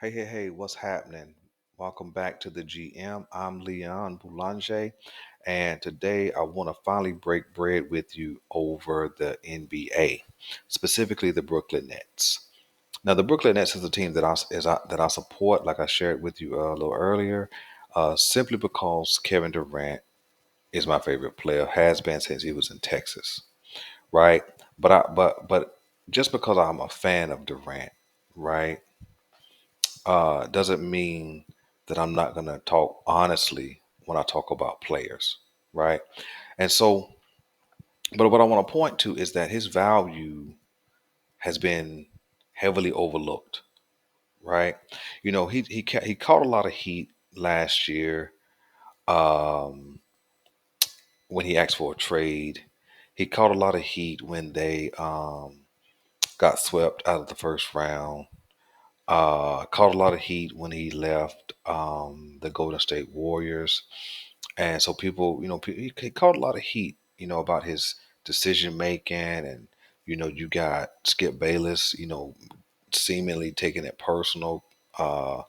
Hey, what's happening? Welcome back to the GM. I'm Leon Boulanger, and today I want to finally break bread with you over the NBA, specifically the Brooklyn Nets. Now, the Brooklyn Nets is a team that I support, like I shared with you a little earlier, simply because Kevin Durant is my favorite player, has been since he was in Texas, right? But just because I'm a fan of Durant, right? Doesn't mean that I'm not going to talk honestly when I talk about players, right? And so, but what I want to point to is that his value has been heavily overlooked, right? He caught a lot of heat last year um, when he asked for a trade. He caught a lot of heat when they got swept out of the first round. Caught a lot of heat when he left the Golden State Warriors. And so people, he caught a lot of heat, about his decision making. And, you got Skip Bayless, seemingly taking it personal, uh,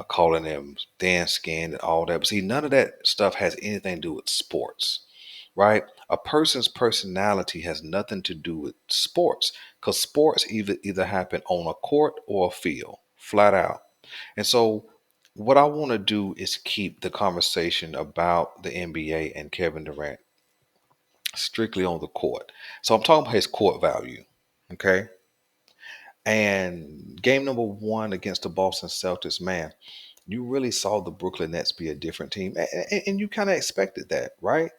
calling him thin skinned and all that. But see, none of that stuff has anything to do with sports, right? A person's personality has nothing to do with sports because sports either happen on a court or a field, flat out. And so, what I want to do is keep the conversation about the NBA and Kevin Durant strictly on the court. So, I'm talking about his court value. Okay. And game number one against the Boston Celtics, man, you really saw the Brooklyn Nets be a different team. And you kind of expected that, right?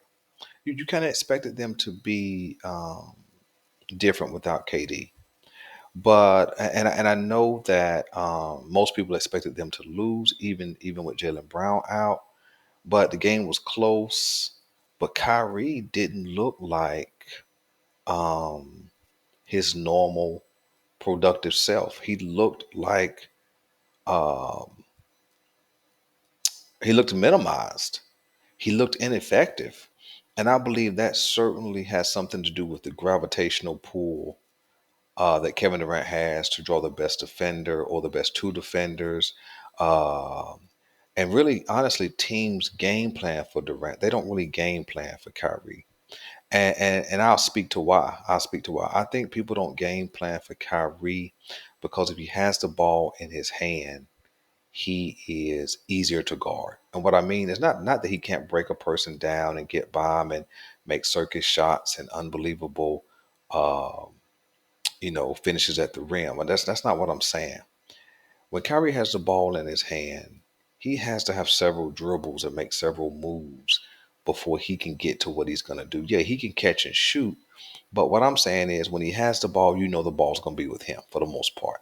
You kind of expected them to be different without KD. But I know that most people expected them to lose, even with Jalen Brown out. But the game was close. But Kyrie didn't look like um, his normal productive self. Um, he looked minimized. He looked ineffective, and I believe that certainly has something to do with the gravitational pull that Kevin Durant has to draw the best defender or the best two defenders. Um, and really, honestly, teams game plan for Durant. They don't really game plan for Kyrie. And I'll speak to why. I'll speak to why. I think people don't game plan for Kyrie because if he has the ball in his hand, he is easier to guard. And what I mean is not that he can't break a person down and get by him and make circus shots and unbelievable um, finishes at the rim. But that's not what I'm saying. When Kyrie has the ball in his hand, he has to have several dribbles and make several moves before he can get to what he's gonna do. Yeah, he can catch and shoot, but what I'm saying is when he has the ball, the ball's gonna be with him for the most part.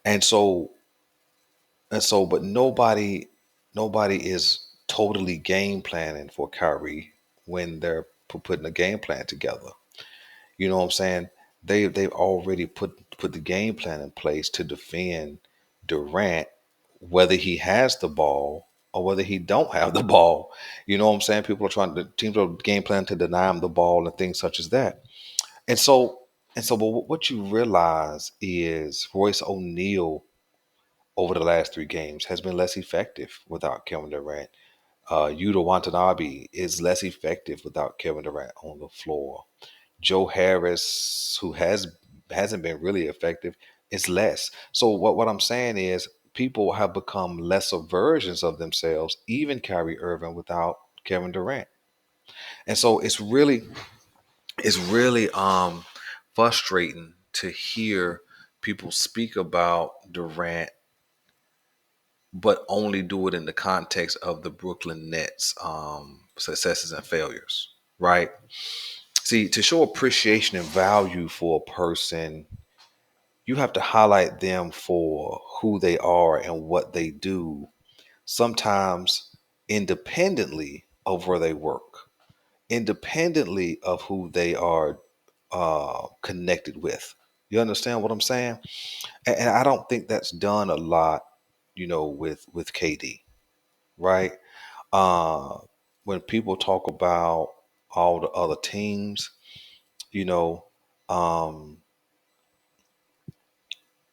And so but nobody is totally game planning for Kyrie when they're putting a game plan together. You know what I'm saying? They've already put the game plan in place to defend Durant, whether he has the ball or whether he don't have the ball. You know what I'm saying? Teams are game plan to deny him the ball and things such as that. And so but what you realize is Royce O'Neal over the last three games has been less effective without Kevin Durant. Yuta Watanabe is less effective without Kevin Durant on the floor. Joe Harris, who hasn't been really effective, is less. So what I'm saying is people have become lesser versions of themselves, even Kyrie Irving without Kevin Durant. And so it's really frustrating to hear people speak about Durant but only do it in the context of the Brooklyn Nets successes and failures, right? See, to show appreciation and value for a person, you have to highlight them for who they are and what they do, sometimes independently of where they work, independently of who they are connected with. You understand what I'm saying? And I don't think that's done a lot, with KD, right? Uh, when people talk about all the other teams, you know, um,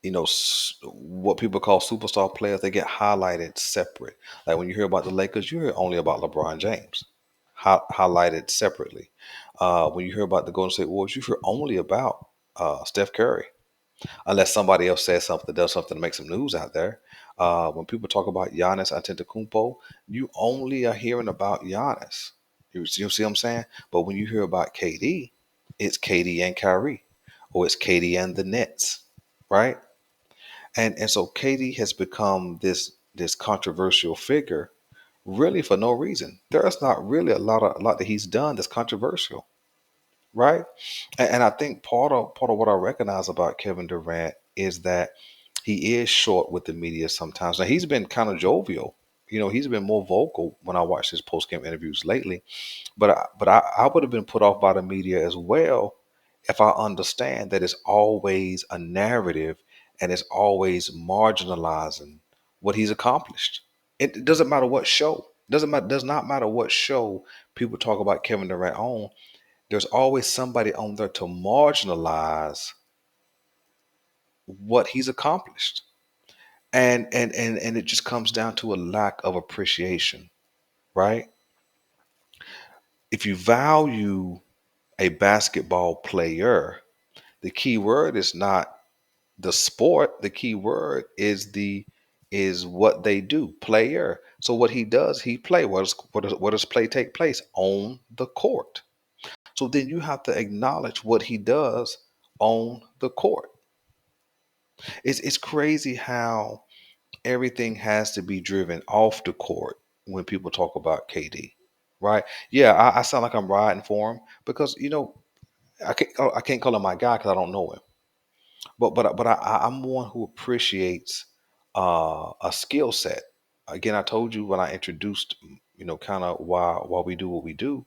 what people call superstar players, they get highlighted separate. Like when you hear about the Lakers, you hear only about LeBron James, highlighted separately. When you hear about the Golden State Warriors, you hear only about Steph Curry, unless somebody else says something, does something to make some news out there. When people talk about Giannis Antetokounmpo, you only are hearing about Giannis. You see what I'm saying? But when you hear about KD, it's KD and Kyrie, or it's KD and the Nets, right? And so KD has become this controversial figure, really for no reason. There's not really a lot that he's done that's controversial, right? And I think part of what I recognize about Kevin Durant is that he is short with the media sometimes. Now he's been kind of jovial. He's been more vocal when I watch his post game interviews lately. But I would have been put off by the media as well if I understand that it's always a narrative and it's always marginalizing what he's accomplished. It doesn't matter what show. Does not matter what show people talk about Kevin Durant on. There's always somebody on there to marginalize what he's accomplished. And it just comes down to a lack of appreciation, right? If you value a basketball player, the key word is not the sport. The key word is what they do, player. So what he does, he play. What does play take place on the court? So then you have to acknowledge what he does on the court. It's crazy how everything has to be driven off the court when people talk about KD, right? Yeah, I sound like I'm riding for him because I can't call him my guy because I don't know him. But I'm one who appreciates a skill set. Again, I told you when I introduced, kind of why we do what we do.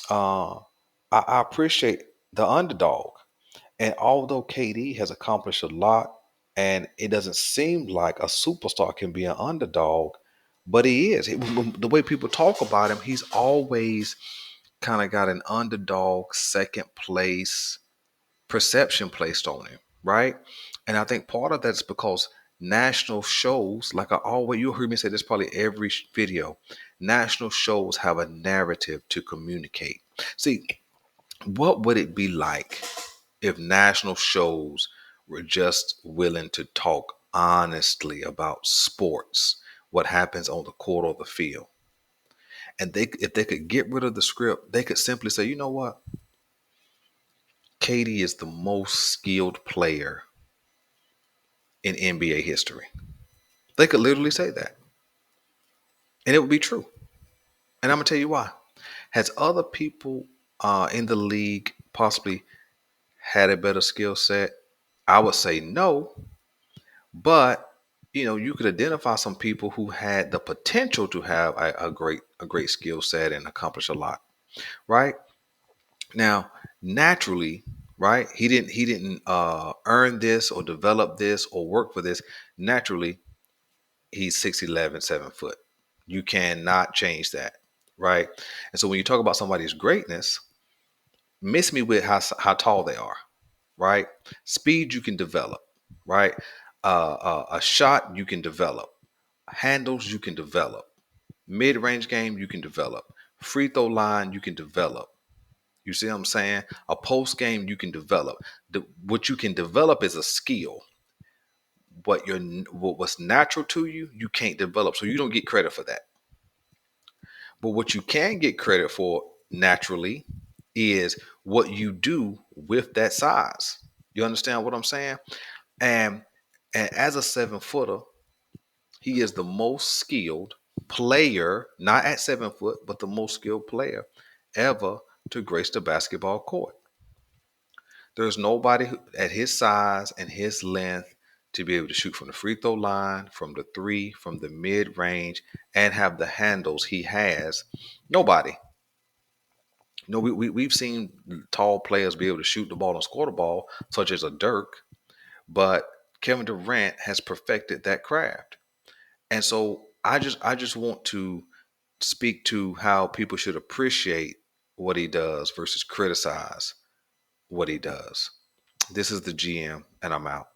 Uh, I appreciate the underdog. And although KD has accomplished a lot, and it doesn't seem like a superstar can be an underdog, but he is. The way people talk about him, he's always kind of got an underdog second place perception placed on him, right? And I think part of that's because national shows, like I always, you'll hear me say this probably every video, national shows have a narrative to communicate. See, what would it be like if national shows were just willing to talk honestly about sports, what happens on the court or the field? And if they could get rid of the script, they could simply say, you know what? KD is the most skilled player in NBA history. They could literally say that. And it would be true. And I'm going to tell you why. Has other people in the league possibly had a better skill set? I would say no. But you could identify some people who had the potential to have a great skill set and accomplish a lot, right? Now, naturally, right? He didn't earn this or develop this or work for this. Naturally, he's 6'11", 7 foot. You cannot change that, right? And so when you talk about somebody's greatness, miss me with how tall they are, right? Speed you can develop, right? A shot you can develop, handles you can develop, mid-range game you can develop, free throw line you can develop. You see what I'm saying? A post game you can develop. What you can develop is a skill. What's natural to you, you can't develop, so you don't get credit for that. But what you can get credit for naturally is what you do with that size. You understand what I'm saying? And and as a 7 footer, he is the most skilled player, not at 7 foot, but the most skilled player ever to grace the basketball court. There's nobody at his size and his length to be able to shoot from the free throw line, from the three, from the mid range, and have the handles he has. Nobody. We've seen tall players be able to shoot the ball and score the ball, such as a Dirk, but Kevin Durant has perfected that craft. And so I just want to speak to how people should appreciate what he does versus criticize what he does. This is the GM, and I'm out.